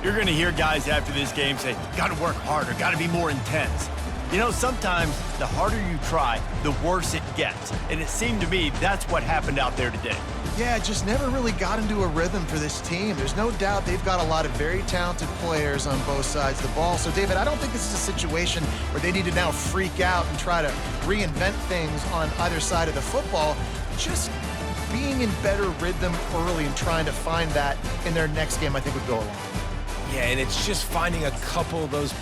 Speaker 1: You're going to hear guys after this game say, got to work harder, got to be more intense. You know, sometimes the harder you try, the worse it gets. And it seemed to me that's what happened out there today.
Speaker 4: Yeah, just never really got into a rhythm for this team. There's no doubt they've got a lot of very talented players on both sides of the ball. So, David, I don't think this is a situation where they need to now freak out and try to reinvent things on either side of the football. Just being in better rhythm early and trying to find that in their next game, I think, would go along.
Speaker 3: Yeah, and it's just finding a couple of those...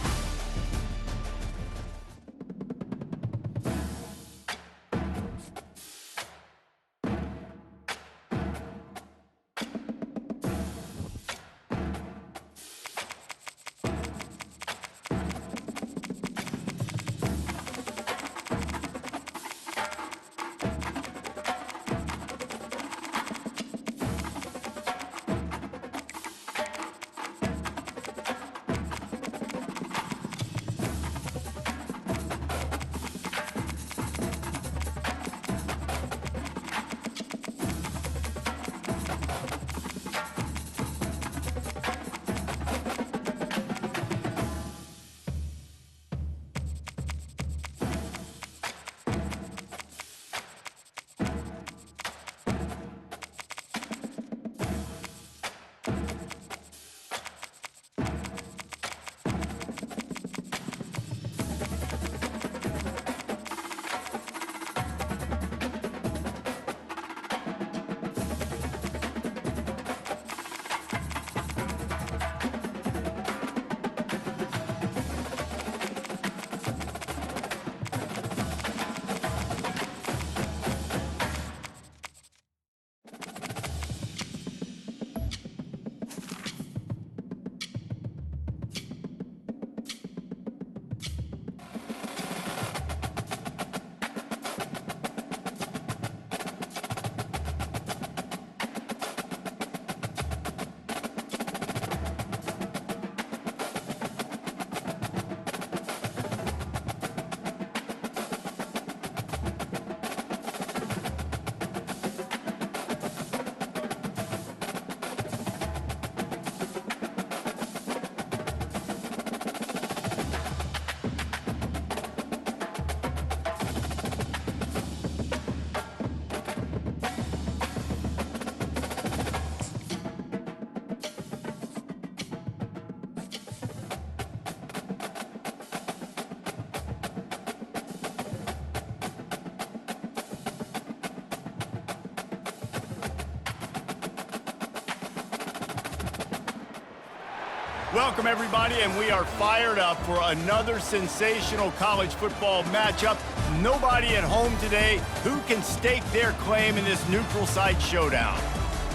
Speaker 1: Welcome, everybody, and we are fired up for another sensational college football matchup. Nobody at home today who can stake their claim in this neutral site showdown.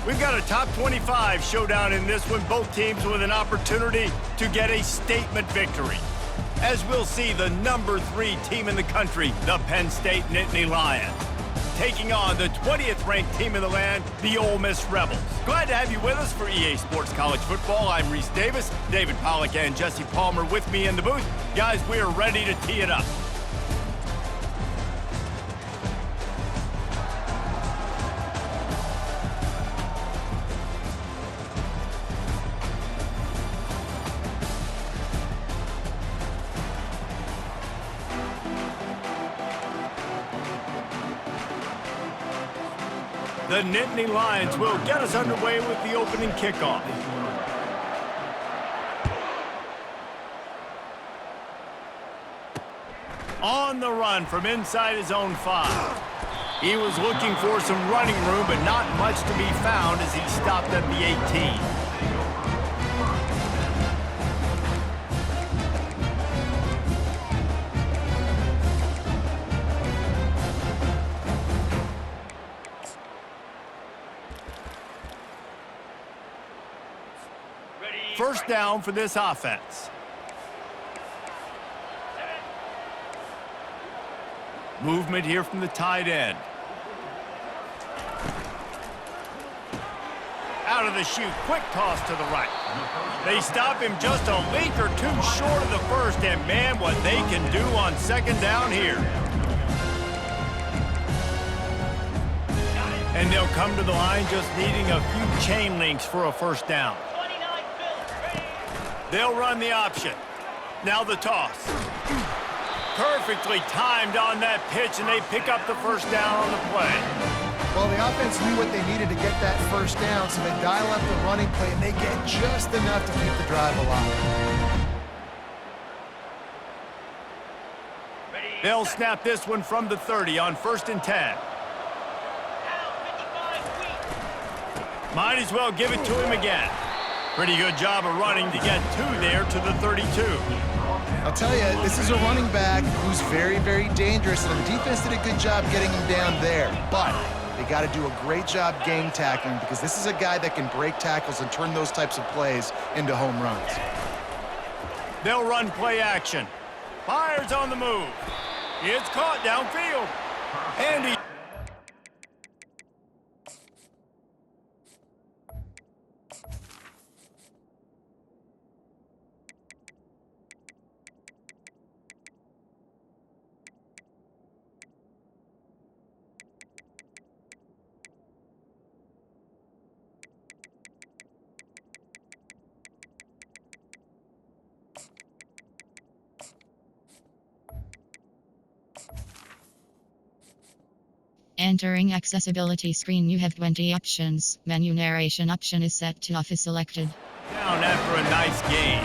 Speaker 1: We've got a top 25 showdown in this one, both teams with an opportunity to get a statement victory. as we'll see the #3 team in the country, the Penn State Nittany Lions, taking on the 20th ranked team in the land, the Ole Miss Rebels. Glad to have you with us for EA Sports College Football. I'm Reese Davis, David Pollack and Jesse Palmer with me in the booth. Guys, we're ready to tee it up. The Nittany Lions will get us underway with the opening kickoff. On the run from inside his own 5. He was looking for some running room, but not much to be found as he stopped at the 18. First down for this offense. Movement here from the tight end. Out of the chute, quick toss to the right. They stop him just a link or two short of the first, and man, what they can do on second down here. And they'll come to the line just needing a few chain links for a first down. They'll run the option. Now the toss. Perfectly timed on that pitch, and they pick up the first down on the play.
Speaker 4: Well, the offense knew what they needed to get that first down, so they dial up the running play, and they get just enough to keep the drive alive.
Speaker 1: They'll snap this one from the 30 on 1st and 10. Might as well give it to him again. Pretty good job of running to get 2 there to the 32.
Speaker 4: I'll tell you, this is a running back who's very, very dangerous, and the defense did a good job getting him down there. But they got to do a great job game tackling, because this is a guy that can break tackles and turn those types of plays into home runs.
Speaker 1: They'll run play action. Fires on the move. It's caught downfield. And he...
Speaker 6: Entering accessibility screen, you have 20 options. Menu narration option is set to off is selected.
Speaker 1: Down after a nice game.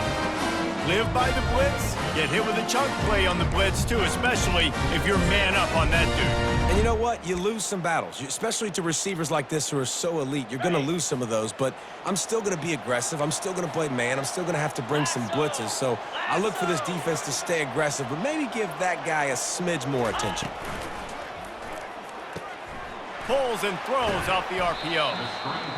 Speaker 1: Live by the blitz. Get hit with a chunk play on the blitz too, especially if you're man up on that dude.
Speaker 3: And you know what? You lose some battles, especially to receivers like this who are so elite. You're going to lose some of those, but I'm still going to be aggressive. I'm still going to play man. I'm still going to have to bring some blitzes. So I look for this defense to stay aggressive, but maybe give that guy a smidge more attention.
Speaker 1: Pulls and throws off the RPO.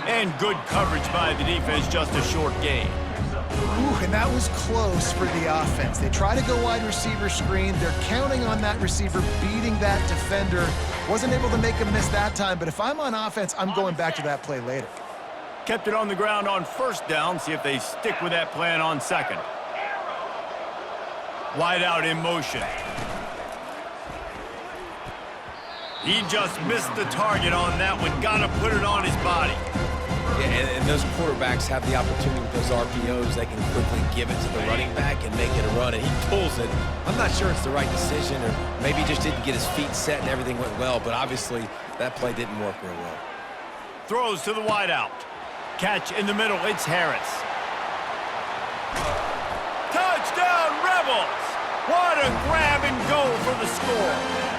Speaker 1: And good coverage by the defense, just a short gain.
Speaker 4: Ooh, and that was close for the offense. They try to go wide receiver screen. They're counting on that receiver beating that defender. Wasn't able to make him miss that time, but if I'm on offense, I'm going back to that play later.
Speaker 1: Kept it on the ground on 1st down. See if they stick with that plan on 2nd. Wide out in motion. He just missed the target on that one. Got to put it on his body.
Speaker 3: Yeah, and those quarterbacks have the opportunity with those RPOs. They can quickly give it to the running back and make it a run, and he pulls it. I'm not sure it's the right decision, or maybe he just didn't get his feet set and everything went well, but obviously that play didn't work real well.
Speaker 1: Throws to the wideout. Catch in the middle. It's Harris. Touchdown, Rebels! What a grab and go for the score.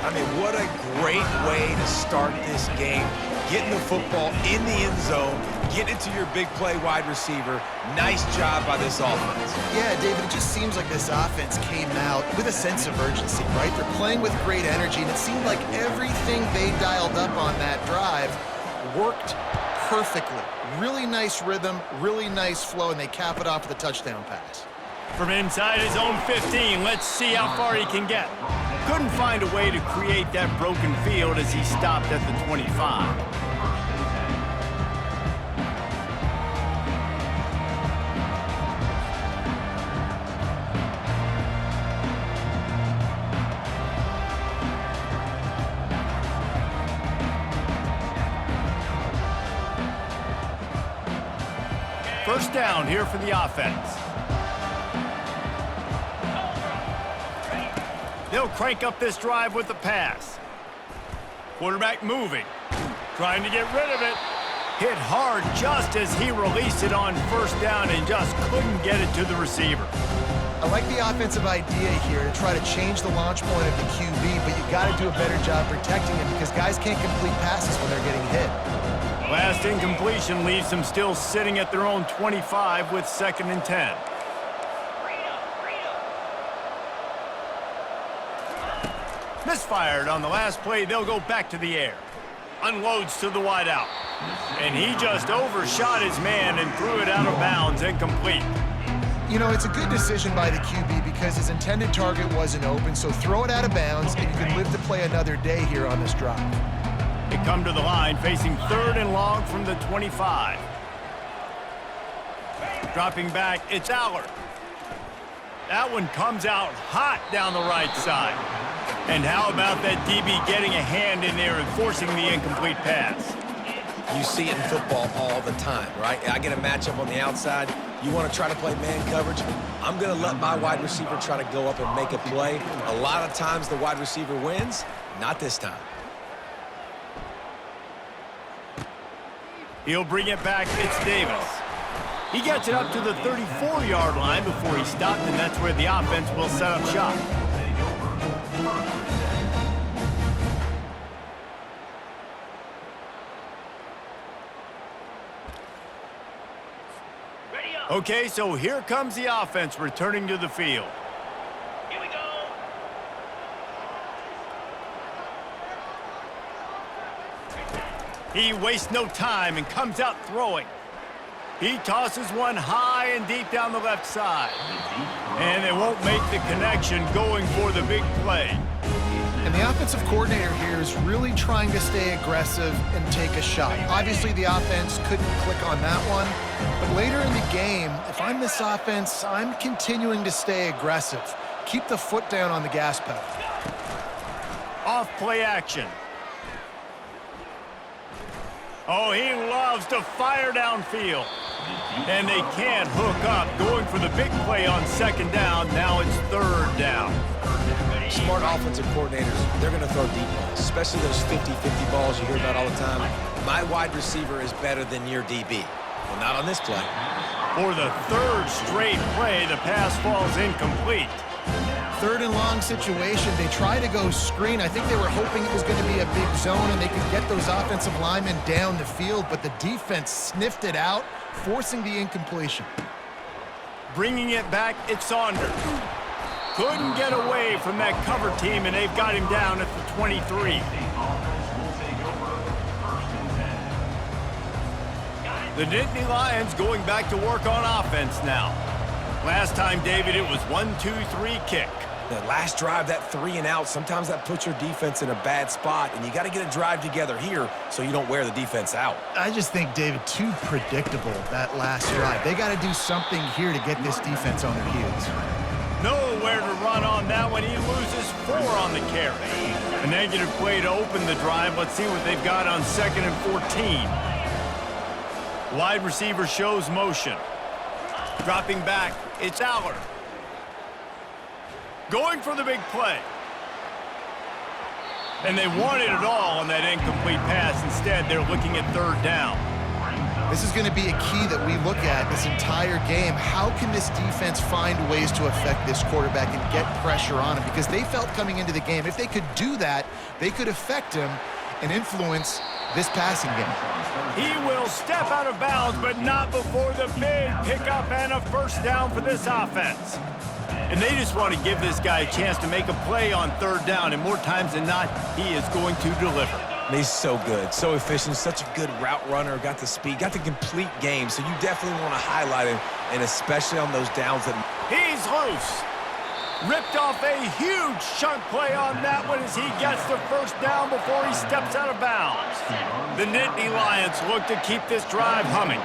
Speaker 3: I mean, what a great way to start this game. Getting the football in the end zone, getting it to your big play wide receiver. Nice job by this offense.
Speaker 4: Yeah, David, it just seems like this offense came out with a sense of urgency, right? They're playing with great energy, and it seemed like everything they dialed up on that drive worked perfectly. Really nice rhythm, really nice flow, and they cap it off with a touchdown pass.
Speaker 1: From inside his own 15, let's see how far he can get. Couldn't find a way to create that broken field as he stopped at the 25. First down here for the offense. They'll crank up this drive with the pass. Quarterback moving, trying to get rid of it. Hit hard just as he released it on first down and just couldn't get it to the receiver.
Speaker 4: I like the offensive idea here to try to change the launch point of the QB, but you got to do a better job protecting him because guys can't complete passes when they're getting hit.
Speaker 1: Last incompletion leaves them still sitting at their own 25 with 2nd and 10. Misfired on the last play, they'll go back to the air. Unloads to the wideout. And he just overshot his man and threw it out of bounds, incomplete.
Speaker 4: You know, it's a good decision by the QB because his intended target wasn't open, so throw it out of bounds and you can live to play another day here on this drive.
Speaker 1: They come to the line facing 3rd and long from the 25. Dropping back, it's Allard. That one comes out hot down the right side. And how about that DB getting a hand in there and forcing the incomplete pass?
Speaker 3: You see it in football all the time, right? I get a matchup on the outside. You want to try to play man coverage? I'm going to let my wide receiver try to go up and make a play. A lot of times the wide receiver wins. Not this time.
Speaker 1: He'll bring it back. It's Davis. He gets it up to the 34-yard line before he stopped, and that's where the offense will set up shop. Okay, so here comes the offense returning to the field.
Speaker 2: Here we go.
Speaker 1: He wastes no time and comes out throwing. He tosses one high and deep down the left side. And they won't make the connection going for the big play.
Speaker 4: And the offensive coordinator here is really trying to stay aggressive and take a shot. Obviously, the offense couldn't click on that one. But later in the game, if I'm this offense, I'm continuing to stay aggressive. Keep the foot down on the gas pedal.
Speaker 1: Off play action. Oh, he loves to fire downfield. And they can't hook up. Going for the big play on 2nd down. Now it's 3rd down.
Speaker 3: Smart offensive coordinators, they're going to throw deep balls, especially those 50-50 balls you hear about all the time. My wide receiver is better than your DB. Well, not on this play.
Speaker 1: For the 3rd straight play, the pass falls incomplete.
Speaker 4: 3rd and long situation. They try to go screen. I think they were hoping it was going to be a big zone and they could get those offensive linemen down the field, but the defense sniffed it out, forcing the incompletion.
Speaker 1: Bringing it back, it's Saunders. Couldn't get away from that cover team, and they've got him down at the 23. The Nittany Lions going back to work on offense now. Last time, David, it was 1-2-3 kick.
Speaker 3: The last drive, that 3 and out, sometimes that puts your defense in a bad spot, and you got to get a drive together here so you don't wear the defense out.
Speaker 4: I just think, David, too predictable, that last drive. They got to do something here to get this defense on their heels.
Speaker 1: Nowhere to run on that one. He loses 4 on the carry. A negative play to open the drive. Let's see what they've got on 2nd and 14. Wide receiver shows motion. Dropping back, it's Allard. Going for the big play. And they wanted it all on that incomplete pass. Instead, they're looking at 3rd down.
Speaker 4: This is going to be a key that we look at this entire game. How can this defense find ways to affect this quarterback and get pressure on him? Because they felt coming into the game, if they could do that, they could affect him and influence this passing game.
Speaker 1: He will step out of bounds, but not before the big pickup and a 1st down for this offense. And they just want to give this guy a chance to make a play on 3rd down, and more times than not, he is going to deliver.
Speaker 3: He's so good, so efficient, such a good route runner, got the speed, got the complete game, so you definitely want to highlight him, and especially on those downs that
Speaker 1: He's loose. Ripped off a huge chunk play on that one as he gets the first down before he steps out of bounds. The Nittany Lions look to keep this drive humming.